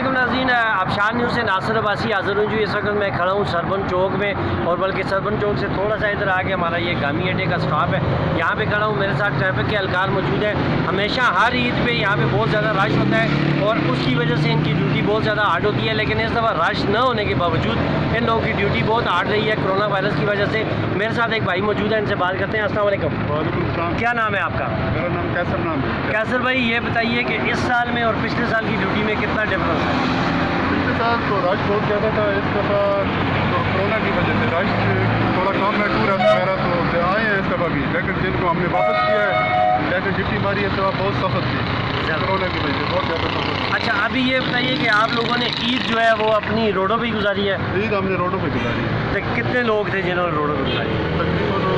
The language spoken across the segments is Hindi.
अस्सलामुअलैकुम नाज़रीन, आबशार न्यूज़ से नासिर अब्बासी हाज़िर हूँ। जो इस वक्त मैं खड़ा हूँ सरबन चौक में, और बल्कि सरबन चौक से थोड़ा सा इधर आके हमारा ये गामी अड्डे का स्टॉप है, यहाँ पे खड़ा हूँ। मेरे साथ ट्रैफिक के एहलकार मौजूद है। हमेशा हर ईद पे यहाँ पे बहुत ज़्यादा रश होता है और उसकी वजह से इनकी ड्यूटी बहुत ज़्यादा हार्ड होती है, लेकिन इस दफ़ा रश न होने के बावजूद इन लोगों की ड्यूटी बहुत हार्ड रही है कोरोना वायरस की वजह से। मेरे साथ एक भाई मौजूद है, इनसे बात करते हैं। अस्सलाम वालेकुम। वालेकुम सलाम। क्या नाम है आपका? मेरा नाम कैसर नाम है। कैसर भाई, ये बताइए कि इस साल में और पिछले साल की ड्यूटी में कितना डिफरेंस है? पिछले साल तो रश बहुत ज़्यादा था, इस दफ़ा तो कोरोना की वजह से रश थोड़ा कम है। टूरिस्ट वगैरह तो आए हैं इस दफ़ा भी, लेकिन जिनको हमने वापस किया है, लेकिन ड्यूटी हमारी इस दफ़ा बहुत सख्त थी कोरोना की वजह से, बहुत ज़्यादा सख्त। अच्छा, अभी ये बताइए कि आप लोगों ने ईद जो है वो अपनी रोडों पे गुजारी है? ईद हमने रोडों पर गुजारी है। तो कितने लोग थे जिन्होंने रोडों पे गुजारी? तकरीबन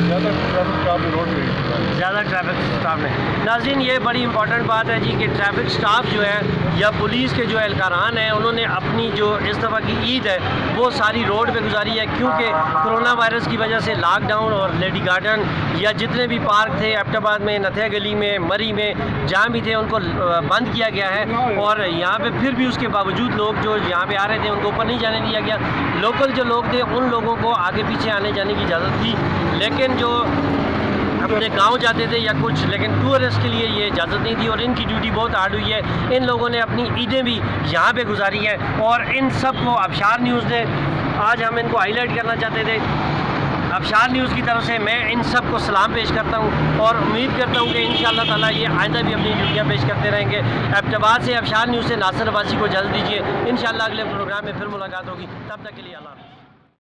ज़्यादा ट्रैफिक स्टाफ ने रोड पर ज़्यादा ट्रैफिक स्टाफ ने। नाज़रीन, ये बड़ी इंपॉर्टेंट बात है जी कि ट्रैफिक स्टाफ जो है या पुलिस के जो एहलकारान हैं, उन्होंने अपनी जो इस दफ़ा की ईद है वो सारी रोड पे गुजारी है, क्योंकि कोरोना वायरस की वजह से लॉकडाउन और लेडी गार्डन या जितने भी पार्क थे एबटाबाद में, नथिया गली में, मरी में, जहाँ भी थे उनको बंद किया गया है। और यहाँ पे फिर भी उसके बावजूद लोग जो यहाँ पे आ रहे थे उनको ऊपर नहीं जाने दिया गया। लोकल जो लोग थे उन लोगों को आगे पीछे आने जाने की इजाज़त थी, लेकिन जो अपने गांव जाते थे या कुछ, लेकिन टूरिस्ट के लिए ये इजाज़त नहीं थी। और इनकी ड्यूटी बहुत हार्ड हुई है। इन लोगों ने अपनी ईदें भी यहाँ पे गुजारी है और इन सब को आबशार न्यूज़ ने, आज हम इनको हाईलाइट करना चाहते थे। आबशार न्यूज़ की तरफ से मैं इन सब को सलाम पेश करता हूँ और उम्मीद करता हूँ कि इंशाअल्लाह ताला ये आइंदा भी अपनी ड्यूटियाँ पेश करते रहेंगे। एबटाबाद से आबशार न्यूज़ से नासिर अब्बासी को इजाज़त दीजिए। इंशाअल्लाह अगले प्रोग्राम में फिर मुलाकात होगी। तब तक के लिए अल्लाह।